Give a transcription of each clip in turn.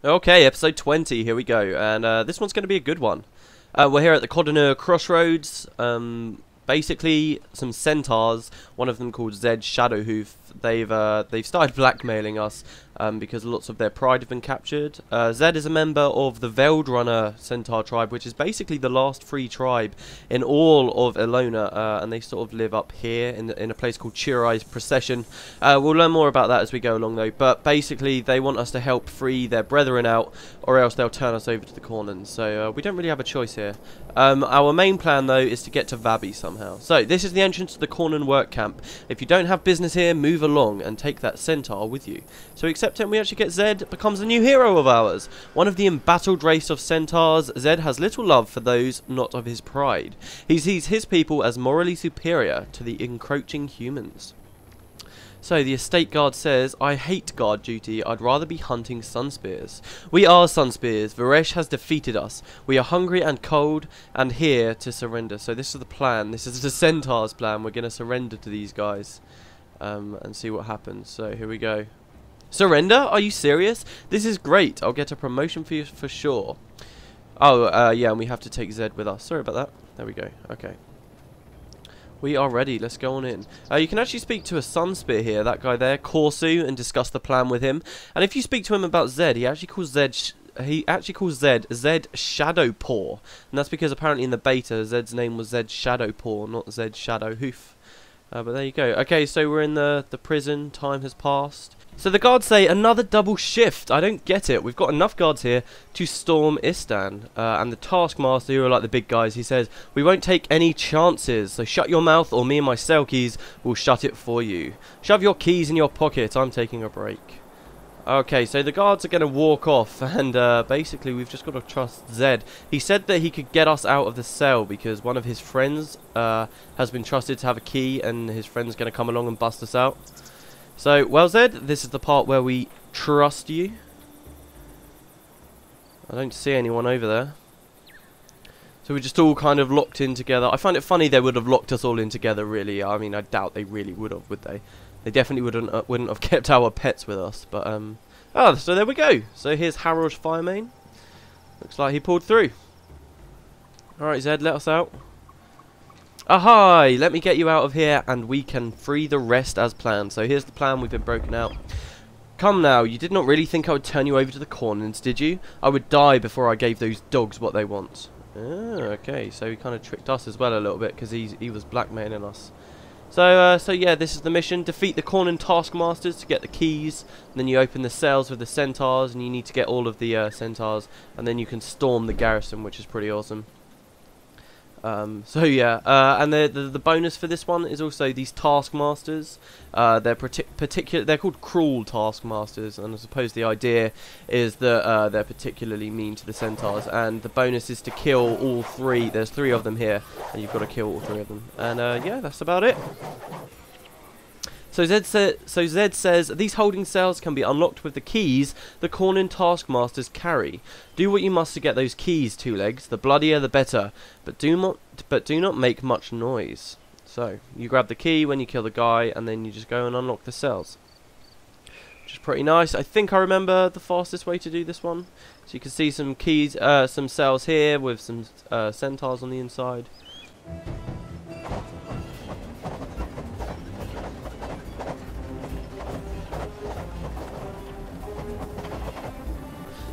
Okay, episode 20, here we go, and this one's going to be a good one. We're here at the Codonur Crossroads. Basically, some centaurs, one of them called Zed Shadowhoof, they've started blackmailing us because lots of their pride have been captured. Zed is a member of the Veldrunner centaur tribe, which is basically the last free tribe in all of Elona, and they sort of live up here in a place called Chirai's Procession. We'll learn more about that as we go along though, but basically they want us to help free their brethren out, or else they'll turn us over to the Cornans, so we don't really have a choice here. Our main plan though is to get to Vabi somehow. So this is the entrance to the Cornan work camp. If you don't have business here, move along and take that centaur with you. So we accept him, we actually get Zed, becomes a new hero of ours. One of the embattled race of centaurs, Zed has little love for those not of his pride. He sees his people as morally superior to the encroaching humans. So the estate guard says, I hate guard duty, I'd rather be hunting Sunspears. We are Sunspears, Varesh has defeated us. We are hungry and cold, and here to surrender. So this is the plan, this is the centaur's plan. We're going to surrender to these guys and see what happens. So here we go. Surrender? Are you serious? This is great, I'll get a promotion for you for sure. Oh, yeah, and we have to take Zed with us. Sorry about that. There we go, okay. We are ready. Let's go on in. You can actually speak to a Sunspear here, that guy there, Corsu, and discuss the plan with him. And if you speak to him about Zed, he actually calls Zed Zed Shadowpaw, and that's because apparently in the beta Zed's name was Zed Shadowpaw, not Zed Shadowhoof. But there you go. Okay, so we're in the prison. Time has passed. So the guards say another double shift. I don't get it. We've got enough guards here to storm Istan. And the taskmaster, who are like the big guys, he says, we won't take any chances. So shut your mouth or me and my Selkies will shut it for you. Shove your keys in your pocket. I'm taking a break. Okay, so the guards are going to walk off, and basically we've just got to trust Zed. He said that he could get us out of the cell because one of his friends has been trusted to have a key, and his friend's going to come along and bust us out. So, well Zed, this is the part where we trust you. I don't see anyone over there. So we're just all kind of locked in together. I find it funny they would have locked us all in together, really. I mean, I doubt they really would have, would they? They definitely wouldn't have kept our pets with us, but oh, so there we go. So here's Harrow's fire main. Looks like he pulled through. Alright Zed, let us out. Ahai! Let me get you out of here and we can free the rest as planned. So here's the plan, we've been broken out. Come now, you did not really think I would turn you over to the Cornans, did you? I would die before I gave those dogs what they want. Ah, okay, so he kind of tricked us as well a little bit because he was blackmailing us. So yeah, this is the mission. Defeat the Cornan taskmasters to get the keys. And then you open the cells with the centaurs, and you need to get all of the centaurs. And then you can storm the garrison, which is pretty awesome. So yeah, and the bonus for this one is also these taskmasters. They're they're called cruel taskmasters, and I suppose the idea is that they're particularly mean to the centaurs. And the bonus is to kill all three. There's 3 of them here, and you've got to kill all 3 of them. And yeah, that's about it. So Zed says, these holding cells can be unlocked with the keys the Cornan taskmasters carry. Do what you must to get those keys, 2 legs. The bloodier the better, but do not make much noise. So you grab the key when you kill the guy, and then you just go and unlock the cells, which is pretty nice. I think I remember the fastest way to do this one. So you can see some keys, some cells here with some centaurs on the inside.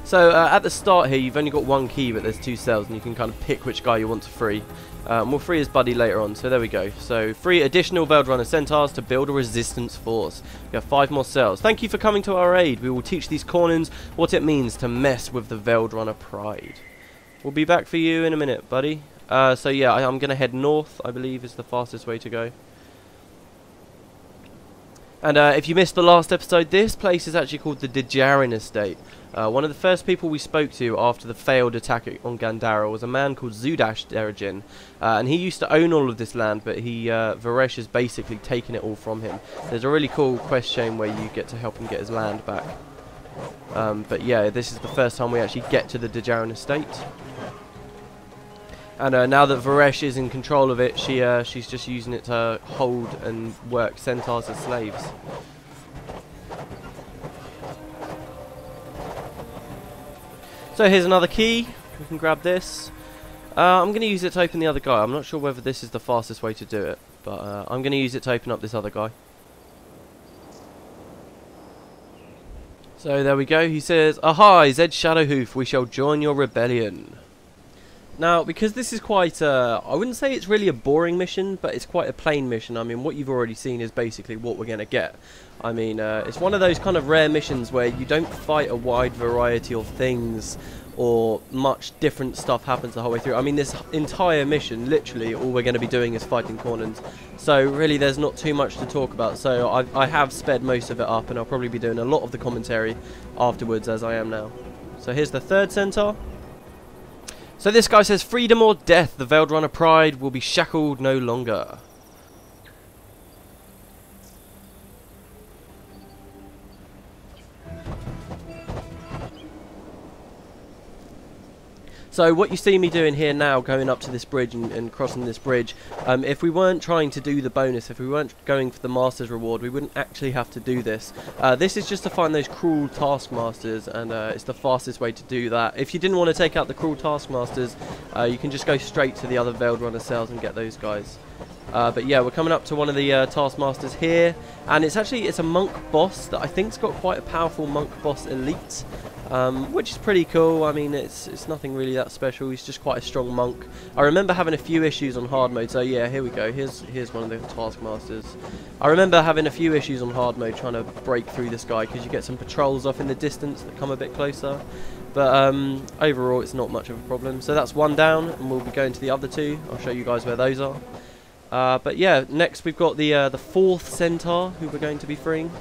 So at the start here, you've only got 1 key, but there's 2 cells, and you can kind of pick which guy you want to free. We'll free his buddy later on, so there we go. So 3 additional Veldrunner centaurs to build a resistance force. We have 5 more cells. Thank you for coming to our aid. We will teach these Cornans what it means to mess with the Veldrunner pride. We'll be back for you in a minute, buddy. So yeah, I'm going to head north, I believe is the fastest way to go. And if you missed the last episode, this place is actually called the Dejarin Estate. One of the first people we spoke to after the failed attack on Gandara was a man called Zudash Dejarin, and he used to own all of this land, but Varesh has basically taken it all from him. There's a really cool quest chain where you get to help him get his land back. But yeah, this is the first time we actually get to the Dejarin Estate. And now that Varesh is in control of it, she's just using it to hold and work centaurs as slaves. So here's another key. We can grab this. I'm going to use it to open the other guy. I'm not sure whether this is the fastest way to do it, but I'm going to use it to open up this other guy. So there we go. He says, "Aha, Zed Shadowhoof, we shall join your rebellion." Now, because this is quite I wouldn't say it's really a boring mission, but it's quite a plain mission. I mean, what you've already seen is basically what we're going to get. I mean, it's one of those kind of rare missions where you don't fight a wide variety of things or much different stuff happens the whole way through. I mean, this entire mission, literally, all we're going to be doing is fighting Cornons. So, really, there's not too much to talk about. So, I have sped most of it up, and I'll probably be doing a lot of the commentary afterwards, as I am now. So, here's the third centaur. So, this guy says, "Freedom or death, the Veiled Runner Pride will be shackled no longer." So what you see me doing here now, going up to this bridge and crossing this bridge, if we weren't trying to do the bonus, if we weren't going for the Master's Reward, we wouldn't actually have to do this. This is just to find those cruel Taskmasters, and it's the fastest way to do that. If you didn't want to take out the cruel Taskmasters, you can just go straight to the other Veiled Runner cells and get those guys. But yeah, we're coming up to one of the Taskmasters here, and it's a monk boss that I think's got quite a powerful monk boss elite. Which is pretty cool. I mean, it's nothing really that special. He's just quite a strong monk. I remember having a few issues on hard mode. So yeah, here we go. Here's one of the Taskmasters. I remember having a few issues on hard mode trying to break through this guy because you get some patrols off in the distance that come a bit closer. But overall, it's not much of a problem. So that's one down, and we'll be going to the other two. I'll show you guys where those are. But yeah, next we've got the fourth centaur who we're going to be freeing.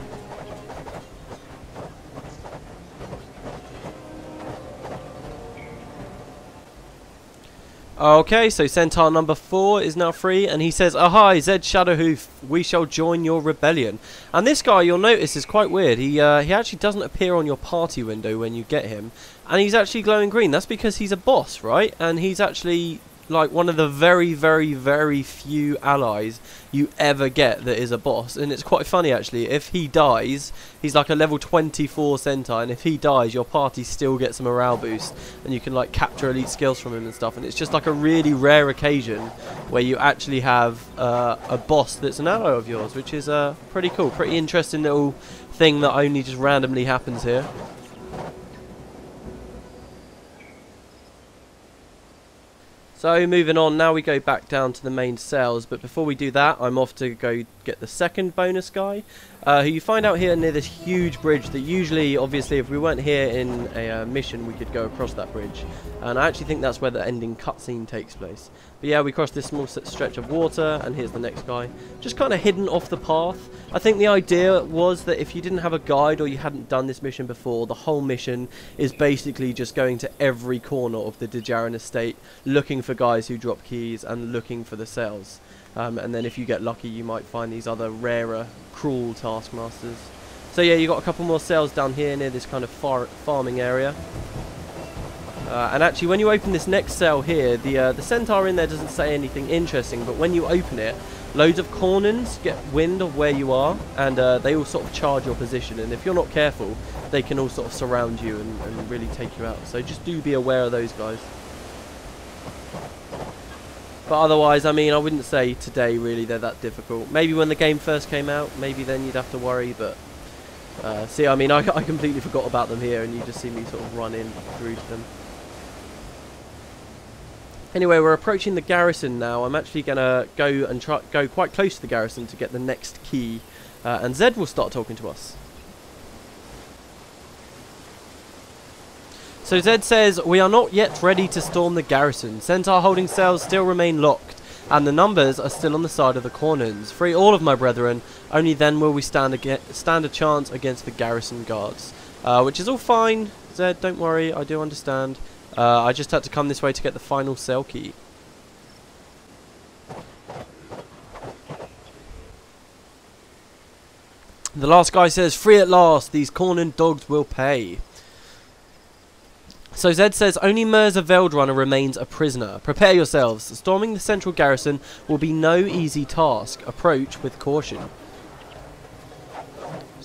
Okay, so centaur number 4 is now free, and he says, "Aha, Zed Shadowhoof, we shall join your rebellion." And this guy, you'll notice, is quite weird. He actually doesn't appear on your party window when you get him, and he's actually glowing green. That's because he's a boss, right? And he's actually like one of the very, very, very few allies you ever get that is a boss. And it's quite funny, actually. If he dies, he's like a level 24 centaur, and if he dies, your party still gets a morale boost, and you can like capture elite skills from him and stuff. And it's just like a really rare occasion where you actually have a boss that's an ally of yours, which is pretty cool. Pretty interesting little thing that only just randomly happens here. So moving on, now we go back down to the main cells, but before we do that, I'm off to go get the second bonus guy, who you find out here near this huge bridge that usually, obviously, if we weren't here in a mission, we could go across that bridge. And I actually think that's where the ending cutscene takes place. But yeah, we cross this small stretch of water, and here's the next guy. Just kind of hidden off the path. I think the idea was that if you didn't have a guide or you hadn't done this mission before, the whole mission is basically just going to every corner of the Dejarin Estate, looking for guys who drop keys and looking for the cells. And then if you get lucky, you might find these other rarer, cruel Taskmasters. So yeah, you got a couple more cells down here near this kind of farming area. And actually, when you open this next cell here, the centaur in there doesn't say anything interesting, but when you open it, loads of Cornons get wind of where you are, and they all sort of charge your position, and if you're not careful, they can all sort of surround you and really take you out. So just do be aware of those guys. But otherwise, I mean, I wouldn't say today really they're that difficult. Maybe when the game first came out, maybe then you'd have to worry, but see, I mean, I completely forgot about them here, and you just see me sort of run in through to them. Anyway, we're approaching the garrison now. I'm actually going to go quite close to the garrison to get the next key, and Zed will start talking to us. So Zed says, "We are not yet ready to storm the garrison. Centaur holding cells still remain locked, and the numbers are still on the side of the Cornons. Free all of my brethren, only then will we stand a chance against the garrison guards." Which is all fine, Zed, don't worry, I do understand. I just had to come this way to get the final cell key. The last guy says, "Free at last, these Cornon dogs will pay." So Zed says, "Only Mirza Veiled Runner remains a prisoner. Prepare yourselves. Storming the central garrison will be no easy task. Approach with caution."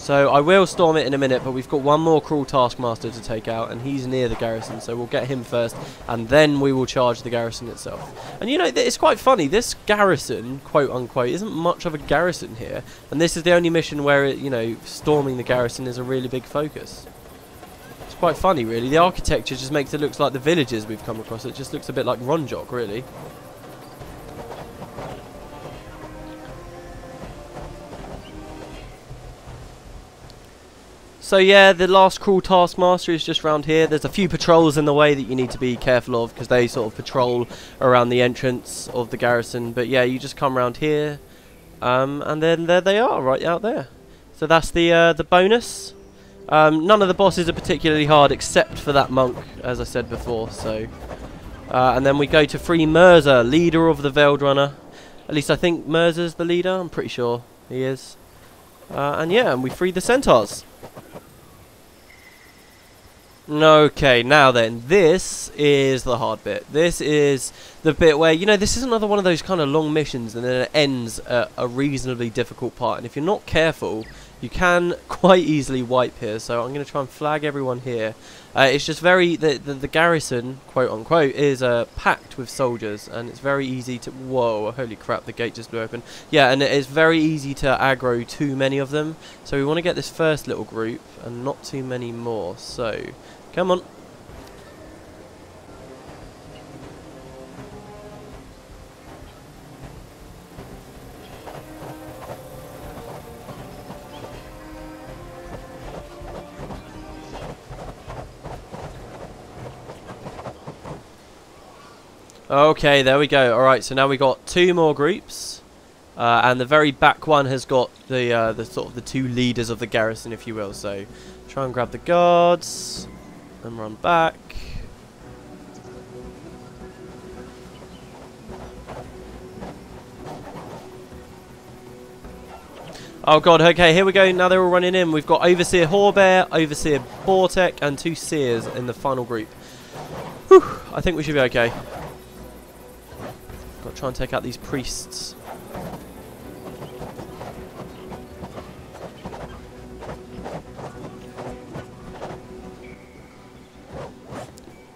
So I will storm it in a minute, but we've got one more cruel taskmaster to take out, and he's near the garrison, so we'll get him first, and then we will charge the garrison itself. And you know, it's quite funny, this garrison, quote unquote, isn't much of a garrison here, and this is the only mission where, you know, storming the garrison is a really big focus. It's quite funny, really. The architecture just makes it look like the villages we've come across. It just looks a bit like Ronjok, really. So yeah, the last cruel taskmaster is just around here. There's a few patrols in the way that you need to be careful of, because they sort of patrol around the entrance of the garrison. But yeah, you just come around here, and then there they are, right out there. So that's the bonus. None of the bosses are particularly hard, except for that monk, as I said before. So, and then we go to free Mirza, leader of the Veiled Runner. At least I think Mirza's the leader. I'm pretty sure he is. And yeah, and we free the centaurs. Okay, now then, this is the hard bit. This is the bit where, you know, this is another one of those kind of long missions, and then it ends at a reasonably difficult part. And if you're not careful, you can quite easily wipe here. So I'm going to try and flag everyone here. It's just very, the garrison, quote unquote, is packed with soldiers, and it's very easy to, whoa, holy crap, the gate just blew open. Yeah, and it's very easy to aggro too many of them. So we want to get this first little group, and not too many more. So, come on. Okay, there we go. Alright, so now we got two more groups. And the very back one has got the sort of the two leaders of the garrison, if you will. So, try and grab the guards and run back. Oh god, okay, here we go. Now they're all running in. We've got Overseer Horbear, Overseer Bortek, and two Seers in the final group. Whew, I think we should be okay. Got to try and take out these priests.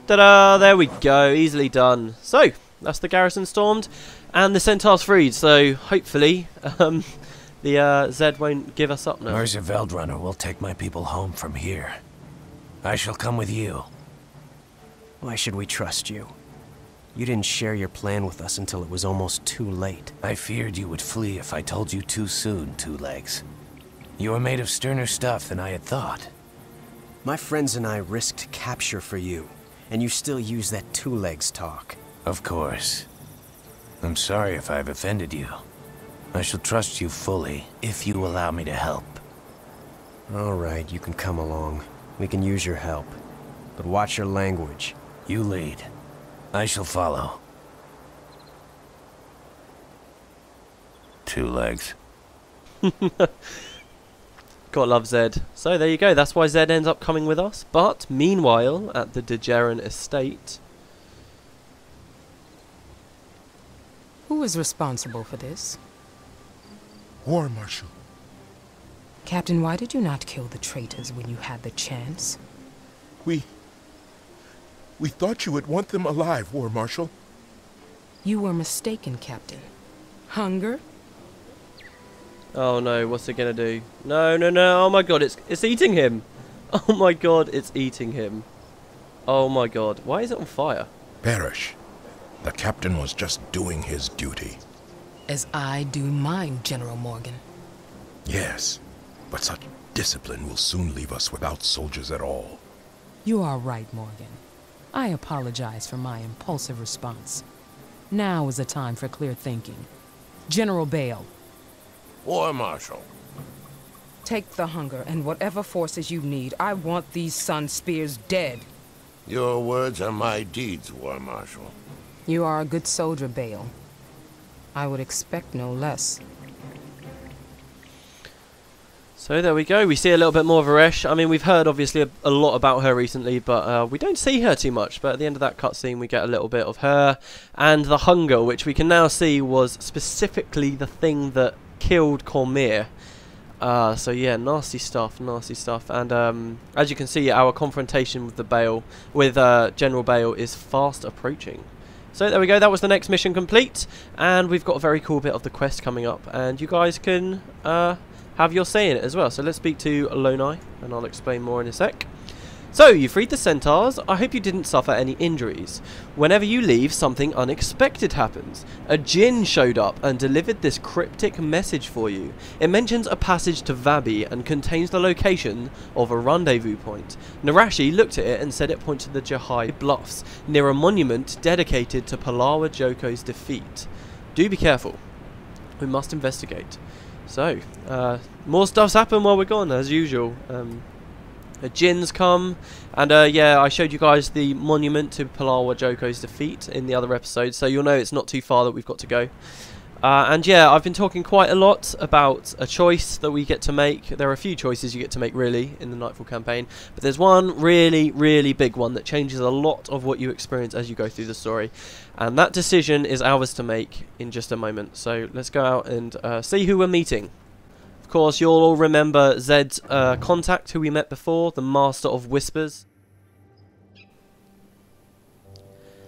Ta-da! There we go. Easily done. So, that's the garrison stormed, and the centaurs freed. So, hopefully, the Zed won't give us up now. Mirza Veldrunner will take my people home from here. I shall come with you. Why should we trust you? You didn't share your plan with us until it was almost too late. I feared you would flee if I told you too soon, Two Legs. You are made of sterner stuff than I had thought. My friends and I risked capture for you, and you still use that Two Legs talk. Of course. I'm sorry if I've offended you. I shall trust you fully, if you allow me to help. All right, you can come along. We can use your help. But watch your language. You lead. I shall follow. Two Legs. Gotta love Zed. So there you go, that's why Zed ends up coming with us. But meanwhile, at the Dejarin Estate... Who is responsible for this? War Marshal. Captain, why did you not kill the traitors when you had the chance? We thought you would want them alive, War Marshal. You were mistaken, Captain. Hunger? Oh no, what's it gonna do? No, no, no, oh my god, it's eating him! Oh my god, it's eating him. Oh my god, why is it on fire? Varesh, the captain was just doing his duty. As I do mine, General Morgan. Yes, but such discipline will soon leave us without soldiers at all. You are right, Morgan. I apologize for my impulsive response. Now is the time for clear thinking. General Bale. War Marshal. Take the hunger and whatever forces you need. I want these Sunspears dead. Your words are my deeds, War Marshal. You are a good soldier, Bale. I would expect no less. So there we go, we see a little bit more of Varesh. I mean, we've heard obviously a lot about her recently, but we don't see her too much. But at the end of that cutscene we get a little bit of her and the hunger, which we can now see was specifically the thing that killed Cormyr. So yeah, nasty stuff, and as you can see, our confrontation with General Bale is fast approaching. So there we go, that was the next mission complete, and we've got a very cool bit of the quest coming up, and you guys can have your say in it as well. So let's speak to Elon, and I'll explain more in a sec. So, you freed the centaurs. I hope you didn't suffer any injuries. Whenever you leave, something unexpected happens. A djinn showed up and delivered this cryptic message for you. It mentions a passage to Vabi and contains the location of a rendezvous point. Narashi looked at it and said it points to the Jahai Bluffs, near a monument dedicated to Palawa Joko's defeat. Do be careful. We must investigate. So, more stuff's happened while we're gone, as usual. Djinns come, and yeah, I showed you guys the monument to Palawa Joko's defeat in the other episode, so you'll know it's not too far that we've got to go. And yeah, I've been talking quite a lot about a choice that we get to make. There are a few choices you get to make, really, in the Nightfall campaign, but there's one really, really big one that changes a lot of what you experience as you go through the story, and that decision is ours to make in just a moment. So let's go out and see who we're meeting. Of course, you'll all remember Zed's contact, who we met before, the Master of Whispers.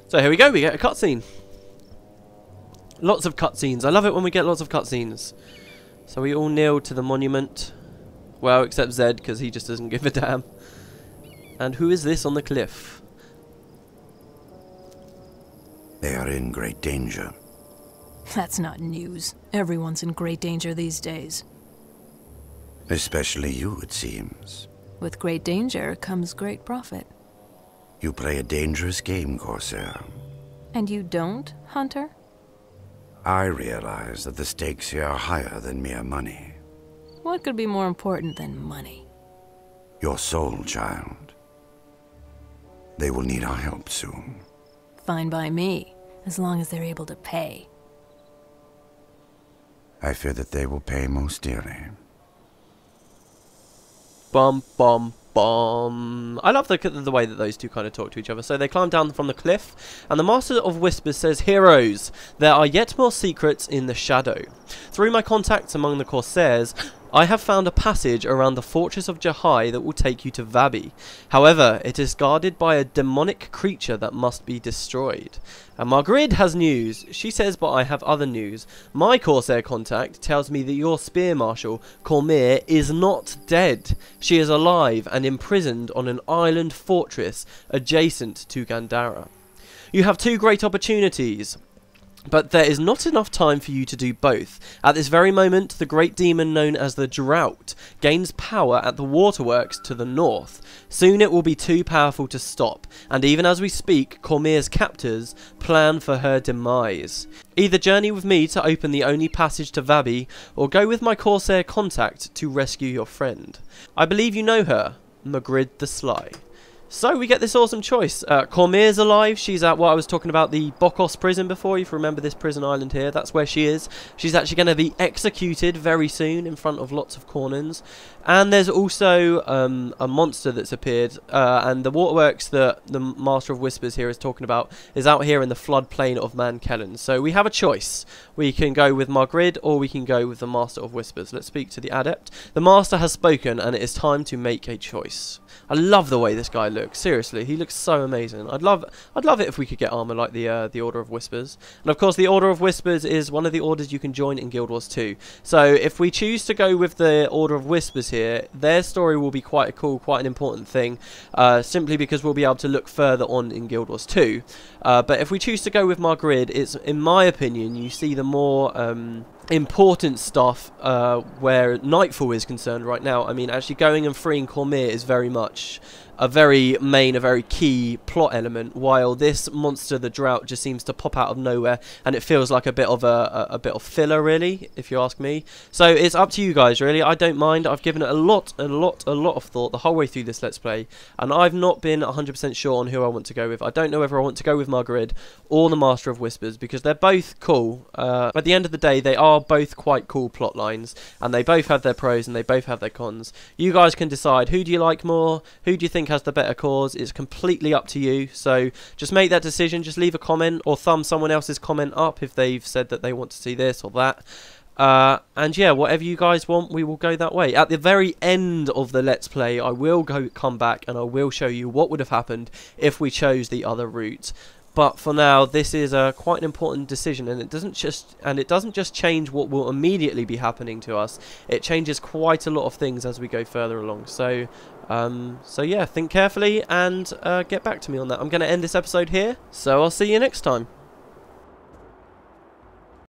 So here we go, we get a cutscene. Lots of cutscenes. I love it when we get lots of cutscenes. So we all kneel to the monument. Well, except Zed, because he just doesn't give a damn. And who is this on the cliff? They are in great danger. That's not news. Everyone's in great danger these days. Especially you, it seems. With great danger comes great profit. You play a dangerous game, Corsair. And you don't, Hunter? I realize that the stakes here are higher than mere money. What could be more important than money? Your soul, child. They will need our help soon. Fine by me, as long as they're able to pay. I fear that they will pay most dearly. Bum, bum, bum. I love the way that those two kind of talk to each other. So they climb down from the cliff, and the Master of Whispers says, "Heroes, there are yet more secrets in the shadow. Through my contacts among the Corsairs, I have found a passage around the fortress of Jahai that will take you to Vabi. However, it is guarded by a demonic creature that must be destroyed. And Margaret has news. She says, but I have other news. My Corsair contact tells me that your Spear Marshal, Cormir, is not dead. She is alive and imprisoned on an island fortress adjacent to Gandara. You have two great opportunities, but there is not enough time for you to do both. At this very moment, the great demon known as the Drought gains power at the waterworks to the north. Soon it will be too powerful to stop, and even as we speak, Cormir's captors plan for her demise. Either journey with me to open the only passage to Vabi, or go with my Corsair contact to rescue your friend. I believe you know her, Magrid the Sly." So we get this awesome choice. Cormir's alive. She's at what I was talking about, the Bokos prison before. If you remember this prison island here, that's where she is. She's actually going to be executed very soon in front of lots of Cornins. And there's also a monster that's appeared. And the waterworks that the Master of Whispers here is talking about is out here in the floodplain of Mankellen. So we have a choice. We can go with Margrid, or we can go with the Master of Whispers. Let's speak to the Adept. The Master has spoken, and it is time to make a choice. I love the way this guy looks. Seriously, he looks so amazing. I'd love it if we could get armor like the Order of Whispers. And of course, the Order of Whispers is one of the orders you can join in Guild Wars 2. So if we choose to go with the Order of Whispers here, their story will be quite cool, quite an important thing, simply because we'll be able to look further on in Guild Wars 2. But if we choose to go with Margrid, it's, in my opinion, you see the more important stuff where Nightfall is concerned right now. I mean, actually going and freeing Cormir is very much a very key plot element, while this monster, the Drought, just seems to pop out of nowhere, and it feels like a bit of a filler, really, if you ask me. So it's up to you guys, really. I don't mind. I've given it a lot of thought the whole way through this Let's Play, and I've not been 100% sure on who I want to go with. I don't know whether I want to go with Margaret or the Master of Whispers, because they're both cool. At the end of the day, they are both quite cool plot lines, and they both have their pros and they both have their cons. You guys can decide, who do you like more, who do you think has the better cause. It's completely up to you, so just make that decision. Just leave a comment or thumb someone else's comment up if they've said that they want to see this or that. And yeah, whatever you guys want, we will go that way. At the very end of the Let's Play, I will come back and I will show you what would have happened if we chose the other route. But for now, this is quite an important decision, and it doesn't just change what will immediately be happening to us. It changes quite a lot of things as we go further along. So yeah, think carefully and get back to me on that. I'm going to end this episode here, so I'll see you next time.